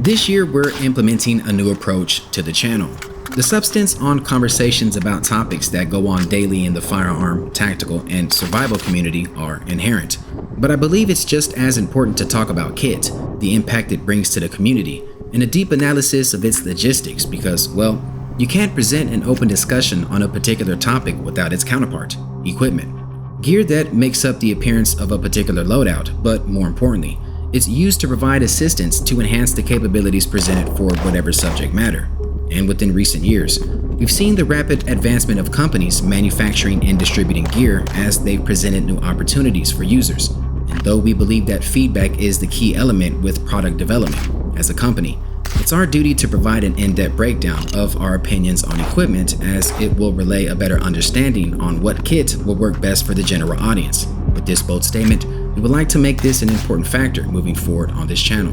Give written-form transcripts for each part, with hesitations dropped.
This year, we're implementing a new approach to the channel. The substance on conversations about topics that go on daily in the firearm, tactical, and survival community are inherent. But I believe it's just as important to talk about kit, the impact it brings to the community, and a deep analysis of its logistics because, well, you can't present an open discussion on a particular topic without its counterpart, equipment. Gear that makes up the appearance of a particular loadout, but more importantly, it's used to provide assistance to enhance the capabilities presented for whatever subject matter. And within recent years, we've seen the rapid advancement of companies manufacturing and distributing gear as they've presented new opportunities for users. And though we believe that feedback is the key element with product development, as a company, it's our duty to provide an in-depth breakdown of our opinions on equipment as it will relay a better understanding on what kit will work best for the general audience. With this bold statement, we would like to make this an important factor moving forward on this channel.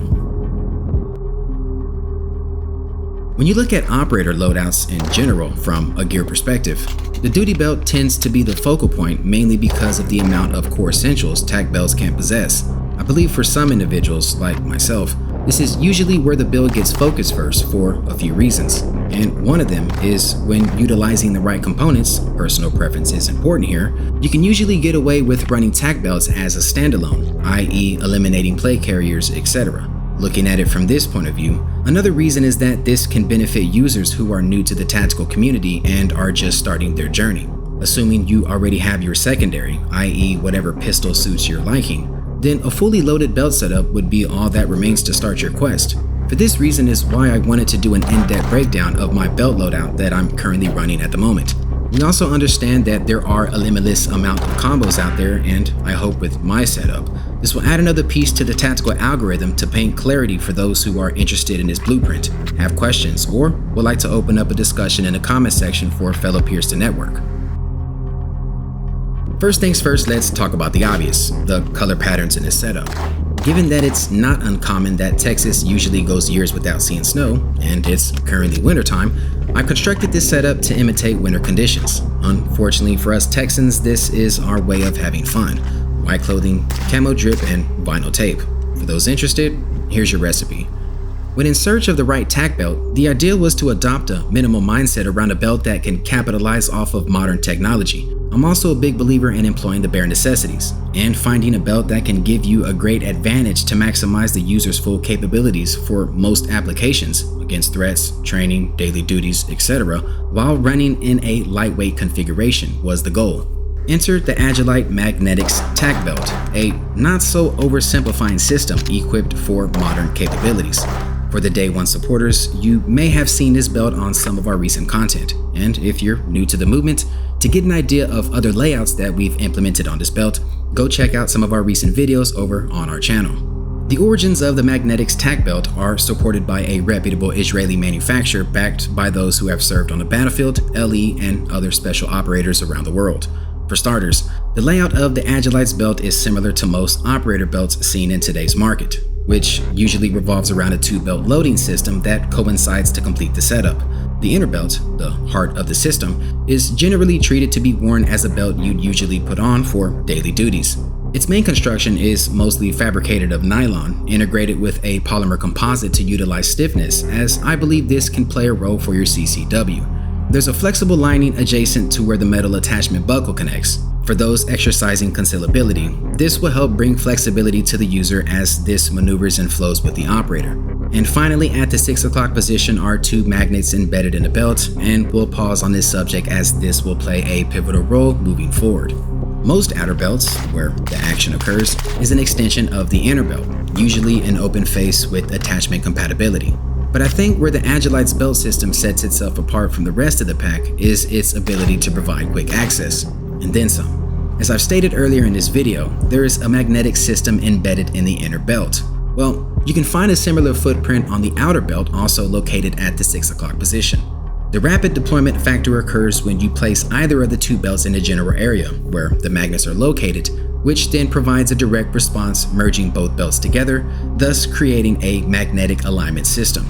When you look at operator loadouts in general from a gear perspective, the duty belt tends to be the focal point mainly because of the amount of core essentials tac belts can possess. I believe for some individuals, like myself, this is usually where the build gets focused first for a few reasons. And one of them is when utilizing the right components, personal preference is important here, you can usually get away with running tac belts as a standalone, i.e. eliminating plate carriers, etc. Looking at it from this point of view, another reason is that this can benefit users who are new to the tactical community and are just starting their journey. Assuming you already have your secondary, i.e. whatever pistol suits your liking, then a fully loaded belt setup would be all that remains to start your quest. For this reason is why I wanted to do an in-depth breakdown of my belt loadout that I'm currently running at the moment. We also understand that there are a limitless amount of combos out there, and I hope with my setup, this will add another piece to the tactical algorithm to paint clarity for those who are interested in this blueprint, have questions, or would like to open up a discussion in the comment section for fellow peers to network. First things first, let's talk about the obvious, the color patterns in this setup. Given that it's not uncommon that Texas usually goes years without seeing snow, and it's currently wintertime, I constructed this setup to imitate winter conditions. Unfortunately for us Texans, this is our way of having fun. White clothing, camo drip, and vinyl tape. For those interested, here's your recipe. When in search of the right tac belt, the ideal was to adopt a minimal mindset around a belt that can capitalize off of modern technology. I'm also a big believer in employing the bare necessities and finding a belt that can give you a great advantage to maximize the user's full capabilities for most applications against threats, training, daily duties, etc. while running in a lightweight configuration was the goal. Enter the Agilite Magnetics tac belt, a not so oversimplifying system equipped for modern capabilities. For the Day One supporters, you may have seen this belt on some of our recent content, and if you're new to the movement, to get an idea of other layouts that we've implemented on this belt, go check out some of our recent videos over on our channel. The origins of the Magnetics tac belt are supported by a reputable Israeli manufacturer backed by those who have served on the battlefield, LE, and other special operators around the world. For starters, the layout of the Agilite's belt is similar to most operator belts seen in today's market, which usually revolves around a two-belt loading system that coincides to complete the setup. The inner belt, the heart of the system, is generally treated to be worn as a belt you'd usually put on for daily duties. Its main construction is mostly fabricated of nylon, integrated with a polymer composite to utilize stiffness, as I believe this can play a role for your CCW. There's a flexible lining adjacent to where the metal attachment buckle connects. For those exercising concealability, this will help bring flexibility to the user as this maneuvers and flows with the operator. And finally, at the 6 o'clock position are two magnets embedded in the belt, and we'll pause on this subject as this will play a pivotal role moving forward. Most outer belts, where the action occurs, is an extension of the inner belt, usually an open face with attachment compatibility. But I think where the Agilite's belt system sets itself apart from the rest of the pack is its ability to provide quick access, and then some. As I've stated earlier in this video, there is a magnetic system embedded in the inner belt. Well, you can find a similar footprint on the outer belt also located at the 6 o'clock position. The rapid deployment factor occurs when you place either of the two belts in a general area where the magnets are located, which then provides a direct response merging both belts together, thus creating a magnetic alignment system.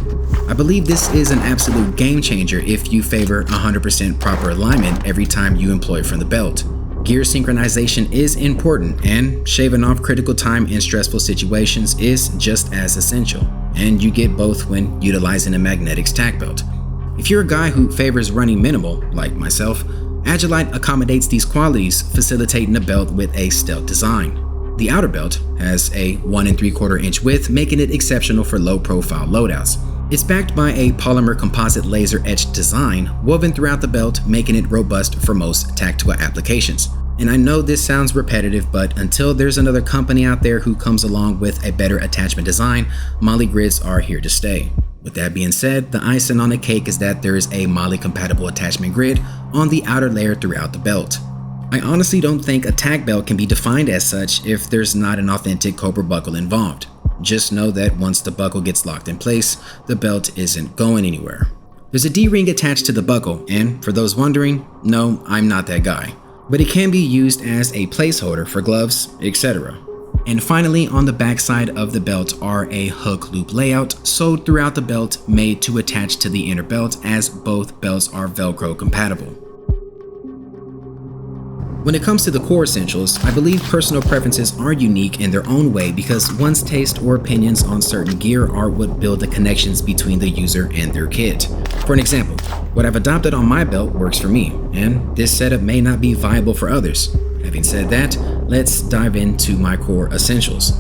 I believe this is an absolute game changer if you favor 100% proper alignment every time you employ from the belt. Gear synchronization is important, and shaving off critical time in stressful situations is just as essential. and you get both when utilizing a magnetic tack belt. If you're a guy who favors running minimal, like myself, Agilite accommodates these qualities, facilitating a belt with a stealth design. The outer belt has a 1 3/4 inch width, making it exceptional for low-profile loadouts. It's backed by a polymer composite laser-etched design woven throughout the belt, making it robust for most tactical applications. And I know this sounds repetitive, but until there's another company out there who comes along with a better attachment design, Molle grids are here to stay. With that being said, the icing on the cake is that there is a Molle-compatible attachment grid on the outer layer throughout the belt. I honestly don't think a tack belt can be defined as such if there's not an authentic Cobra buckle involved. Just know that once the buckle gets locked in place, the belt isn't going anywhere. There's a D-ring attached to the buckle, and for those wondering, no, I'm not that guy. But it can be used as a placeholder for gloves, etc. And finally, on the backside of the belt are a hook loop layout sewed throughout the belt, made to attach to the inner belt, as both belts are Velcro compatible. When it comes to the core essentials, I believe personal preferences are unique in their own way because one's taste or opinions on certain gear are what build the connections between the user and their kit. For an example, what I've adopted on my belt works for me, and this setup may not be viable for others. Having said that, let's dive into my core essentials.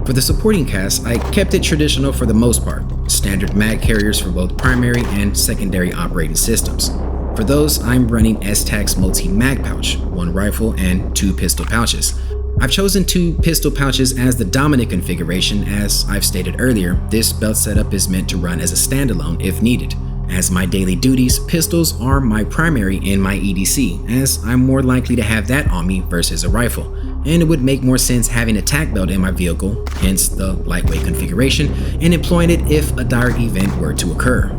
For the supporting cast, I kept it traditional for the most part, standard mag carriers for both primary and secondary operating systems. For those, I'm running S-Tac's multi-mag pouch, 1 rifle and 2 pistol pouches. I've chosen 2 pistol pouches as the dominant configuration. As I've stated earlier, this belt setup is meant to run as a standalone if needed. As my daily duties, pistols are my primary in my EDC, as I'm more likely to have that on me versus a rifle, and it would make more sense having a tack belt in my vehicle, hence the lightweight configuration, and employing it if a dire event were to occur.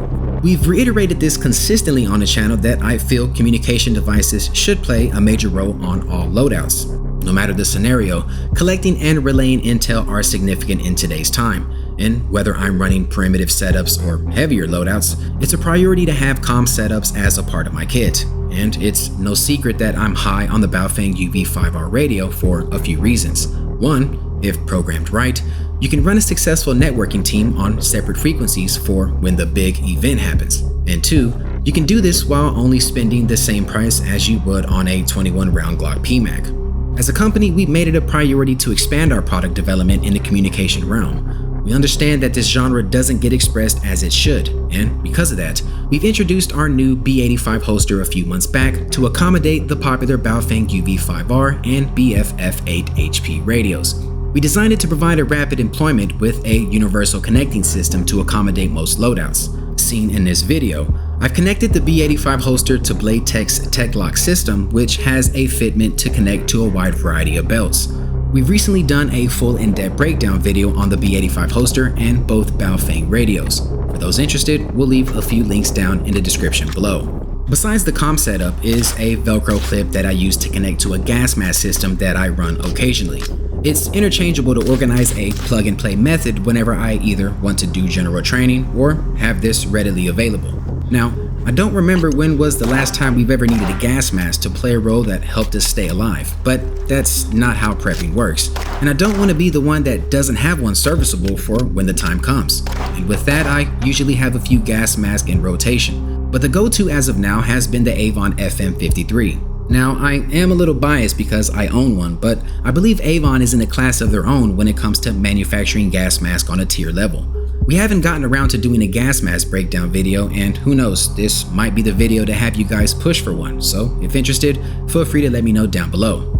We've reiterated this consistently on the channel that I feel communication devices should play a major role on all loadouts. No matter the scenario, collecting and relaying intel are significant in today's time, and whether I'm running primitive setups or heavier loadouts, it's a priority to have comm setups as a part of my kit. And it's no secret that I'm high on the Baofeng UV5R radio for a few reasons. One, if programmed right, you can run a successful networking team on separate frequencies for when the big event happens. And 2, you can do this while only spending the same price as you would on a 21-round Glock PMAG. As a company, we've made it a priority to expand our product development in the communication realm. We understand that this genre doesn't get expressed as it should, and because of that, we've introduced our new B85 holster a few months back to accommodate the popular Baofeng UV5R and BFF8 HP radios. We designed it to provide a rapid employment with a universal connecting system to accommodate most loadouts. Seen in this video, I've connected the B85 holster to Blade Tech's TechLock system, which has a fitment to connect to a wide variety of belts. We've recently done a full in-depth breakdown video on the B85 holster and both Baofeng radios. For those interested, we'll leave a few links down in the description below. Besides the comm setup is a Velcro clip that I use to connect to a gas mask system that I run occasionally. It's interchangeable to organize a plug-and-play method whenever I either want to do general training or have this readily available. Now, I don't remember when was the last time we've ever needed a gas mask to play a role that helped us stay alive, but that's not how prepping works, and I don't want to be the one that doesn't have one serviceable for when the time comes. And with that, I usually have a few gas masks in rotation, but the go-to as of now has been the Avon FM53. Now, I am a little biased because I own one, but I believe Avon is in a class of their own when it comes to manufacturing gas masks on a tier level. We haven't gotten around to doing a gas mask breakdown video, and who knows, this might be the video to have you guys push for one, so if interested, feel free to let me know down below.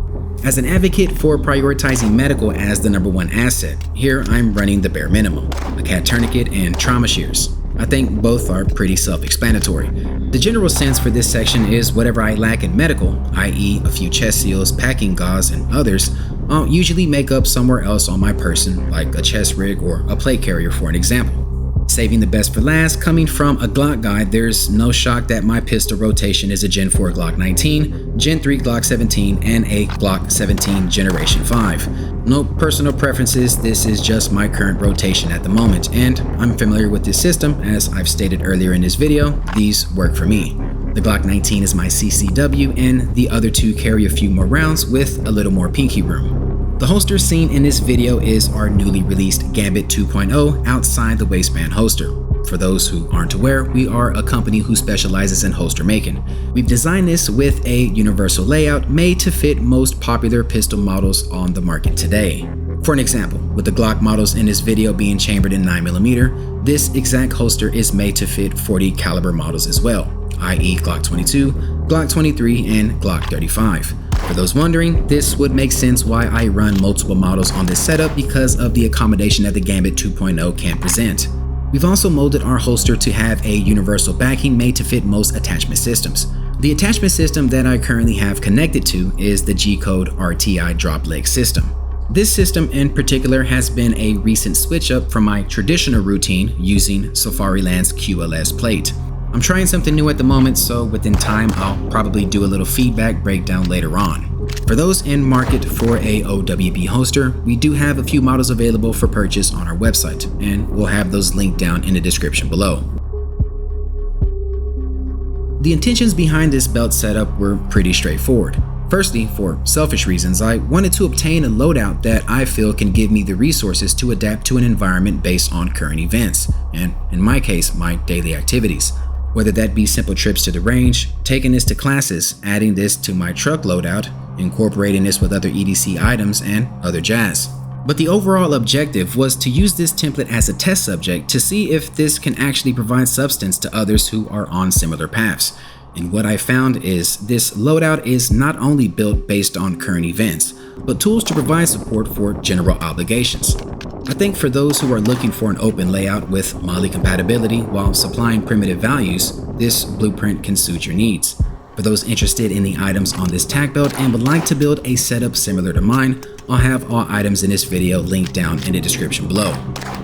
As an advocate for prioritizing medical as the #1 asset, here I'm running the bare minimum, a CAT tourniquet and trauma shears. I think both are pretty self-explanatory. The general sense for this section is whatever I lack in medical, i.e. a few chest seals, packing gauze, and others, I'll usually make up somewhere else on my person, like a chest rig or a plate carrier for an example. Saving the best for last, coming from a Glock guy, there's no shock that my pistol rotation is a Gen 4 Glock 19, Gen 3 Glock 17, and a Glock 17 Generation 5. No personal preferences, this is just my current rotation at the moment, and I'm familiar with this system. As I've stated earlier in this video, these work for me. The Glock 19 is my CCW, and the other two carry a few more rounds with a little more pinky room. The holster seen in this video is our newly released Gambit 2.0 outside the waistband holster. For those who aren't aware, we are a company who specializes in holster making. We've designed this with a universal layout made to fit most popular pistol models on the market today. For an example, with the Glock models in this video being chambered in 9mm, this exact holster is made to fit 40 caliber models as well, i.e. Glock 22, Glock 23, and Glock 35. For those wondering, this would make sense why I run multiple models on this setup because of the accommodation that the Gambit 2.0 can present. We've also molded our holster to have a universal backing made to fit most attachment systems. The attachment system that I currently have connected to is the G-Code RTI drop leg system. This system in particular has been a recent switch up from my traditional routine using Safariland's QLS plate. I'm trying something new at the moment, so within time I'll probably do a little feedback breakdown later on. For those in market for a OWB holster, we do have a few models available for purchase on our website, and we'll have those linked down in the description below. The intentions behind this belt setup were pretty straightforward. Firstly, for selfish reasons, I wanted to obtain a loadout that I feel can give me the resources to adapt to an environment based on current events, and in my case, my daily activities. Whether that be simple trips to the range, taking this to classes, adding this to my truck loadout, incorporating this with other EDC items, and other jazz. But the overall objective was to use this template as a test subject to see if this can actually provide substance to others who are on similar paths. And what I found is this loadout is not only built based on current events, but tools to provide support for general obligations. I think for those who are looking for an open layout with Mali compatibility while supplying primitive values, this blueprint can suit your needs. For those interested in the items on this tack belt and would like to build a setup similar to mine, I'll have all items in this video linked down in the description below.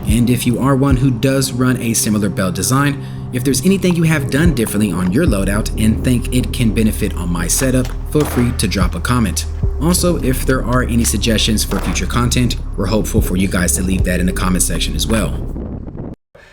And if you are one who does run a similar belt design, if there's anything you have done differently on your loadout and think it can benefit on my setup, feel free to drop a comment. Also, if there are any suggestions for future content, we're hopeful for you guys to leave that in the comment section as well.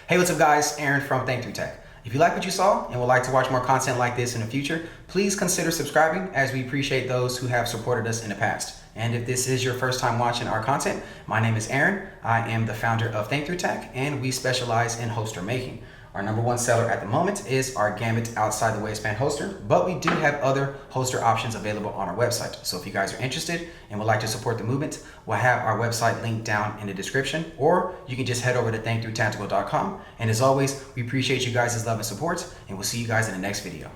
Hey, what's up guys? Aaron from Think Through Tech. If you like what you saw and would like to watch more content like this in the future, please consider subscribing, as we appreciate those who have supported us in the past. And if this is your first time watching our content, my name is Aaron. I am the founder of Think Through Tech, and we specialize in holster making. Our number one seller at the moment is our Gambit outside the waistband holster, but we do have other holster options available on our website. So if you guys are interested and would like to support the movement, we'll have our website linked down in the description, or you can just head over to thinkthroughtactical.com. And as always, we appreciate you guys' love and support, and we'll see you guys in the next video.